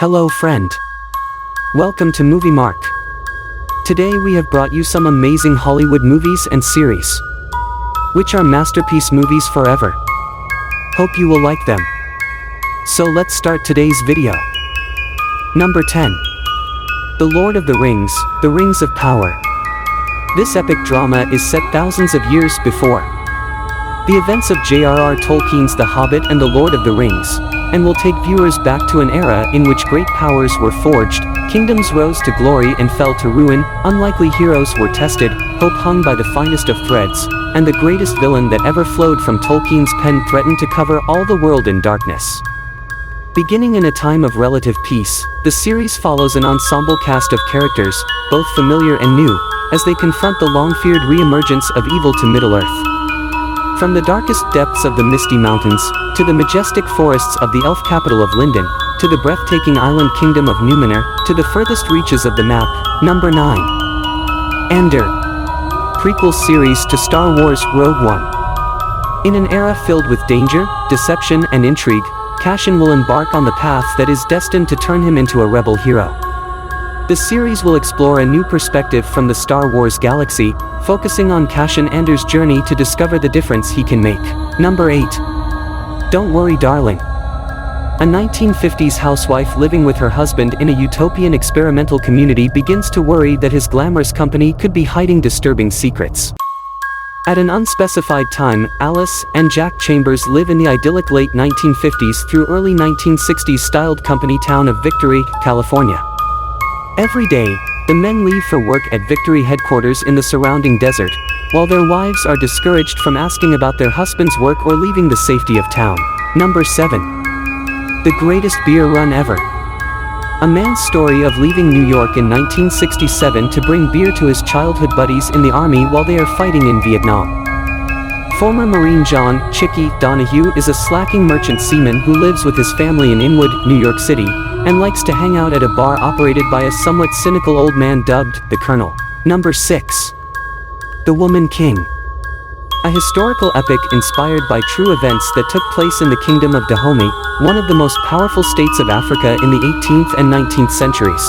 Hello friend. Welcome to MovieMark. Today we have brought you some amazing Hollywood movies and series, which are masterpiece movies forever. Hope you will like them. So let's start today's video. Number 10. The Lord of the Rings, The Rings of Power. This epic drama is set thousands of years before the events of J.R.R. Tolkien's The Hobbit and The Lord of the Rings, and will take viewers back to an era in which great powers were forged, kingdoms rose to glory and fell to ruin, unlikely heroes were tested, hope hung by the finest of threads, and the greatest villain that ever flowed from Tolkien's pen threatened to cover all the world in darkness. Beginning in a time of relative peace, the series follows an ensemble cast of characters, both familiar and new, as they confront the long-feared re-emergence of evil to Middle-earth. From the darkest depths of the Misty Mountains, to the majestic forests of the elf capital of Lindon, to the breathtaking island kingdom of Numenor, to the furthest reaches of the map. Number 9. Andor. Prequel series to Star Wars Rogue One. In an era filled with danger, deception, and intrigue, Cassian will embark on the path that is destined to turn him into a rebel hero. The series will explore a new perspective from the Star Wars galaxy, focusing on Cassian Andor's journey to discover the difference he can make. Number 8. Don't Worry Darling. A 1950s housewife living with her husband in a utopian experimental community begins to worry that his glamorous company could be hiding disturbing secrets. At an unspecified time, Alice and Jack Chambers live in the idyllic late 1950s through early 1960s styled company town of Victory, California. Every day, the men leave for work at Victory headquarters in the surrounding desert, while their wives are discouraged from asking about their husband's work or leaving the safety of town. Number 7. The Greatest Beer Run Ever. A man's story of leaving New York in 1967 to bring beer to his childhood buddies in the army while they are fighting in Vietnam. Former Marine John "Chicky" Donahue is a slacking merchant seaman who lives with his family in Inwood, New York City, and likes to hang out at a bar operated by a somewhat cynical old man dubbed the Colonel. Number 6. The Woman King. A historical epic inspired by true events that took place in the Kingdom of Dahomey, one of the most powerful states of Africa in the 18th and 19th centuries.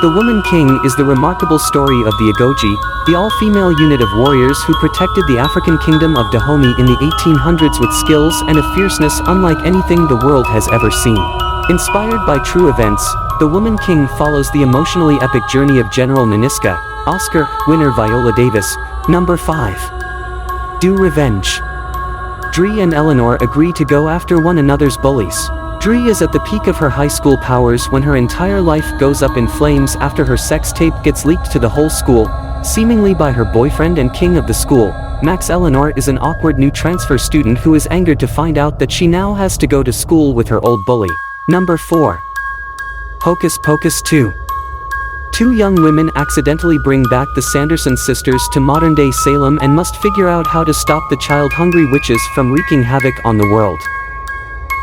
The Woman King is the remarkable story of the Agoji, the all-female unit of warriors who protected the African Kingdom of Dahomey in the 1800s with skills and a fierceness unlike anything the world has ever seen. Inspired by true events, The Woman King follows the emotionally epic journey of General Naniska, Oscar winner Viola Davis. Number 5. Do Revenge. Dree and Eleanor agree to go after one another's bullies. Dree is at the peak of her high school powers when her entire life goes up in flames after her sex tape gets leaked to the whole school, seemingly by her boyfriend and king of the school. Max. Eleanor is an awkward new transfer student who is angered to find out that she now has to go to school with her old bully. Number 4. Hocus Pocus 2. Two young women accidentally bring back the Sanderson sisters to modern-day Salem and must figure out how to stop the child-hungry witches from wreaking havoc on the world.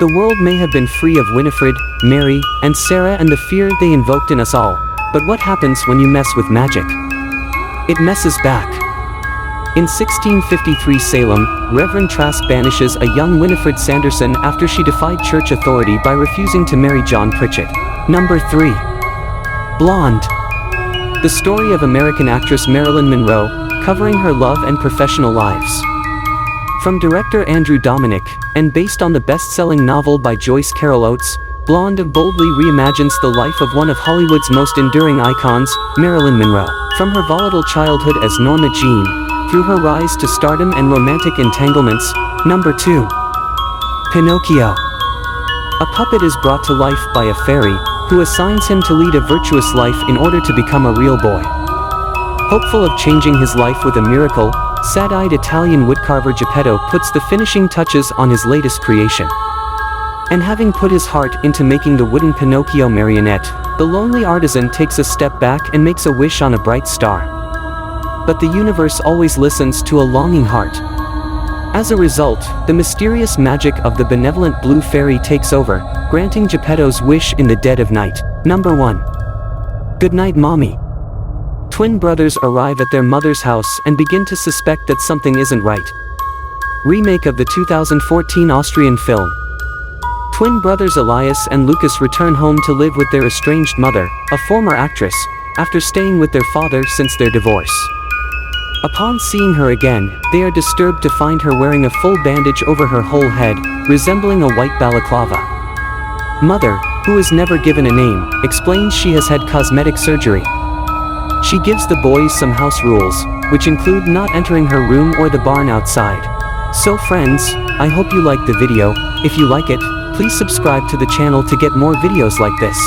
The world may have been free of Winifred, Mary, and Sarah and the fear they invoked in us all, but what happens when you mess with magic? It messes back. In 1653 Salem, Reverend Trask banishes a young Winifred Sanderson after she defied church authority by refusing to marry John Pritchett. Number 3. Blonde. The story of American actress Marilyn Monroe, covering her love and professional lives. From director Andrew Dominic, and based on the best-selling novel by Joyce Carol Oates, Blonde boldly reimagines the life of one of Hollywood's most enduring icons, Marilyn Monroe. From her volatile childhood as Norma Jean, through her rise to stardom and romantic entanglements. Number 2. Pinocchio. A puppet is brought to life by a fairy, who assigns him to lead a virtuous life in order to become a real boy. Hopeful of changing his life with a miracle, sad-eyed Italian woodcarver Geppetto puts the finishing touches on his latest creation. And having put his heart into making the wooden Pinocchio marionette, the lonely artisan takes a step back and makes a wish on a bright star. But the universe always listens to a longing heart. As a result, the mysterious magic of the benevolent blue fairy takes over, granting Geppetto's wish in the dead of night. Number 1. Goodnight Mommy. Twin brothers arrive at their mother's house and begin to suspect that something isn't right. Remake of the 2014 Austrian film Twin brothers Elias and Lucas return home to live with their estranged mother, a former actress, after staying with their father since their divorce. Upon seeing her again, they are disturbed to find her wearing a full bandage over her whole head, resembling a white balaclava. Mother, who is never given a name, explains she has had cosmetic surgery. She gives the boys some house rules, which include not entering her room or the barn outside. So friends, I hope you liked the video. If you like it, please subscribe to the channel to get more videos like this.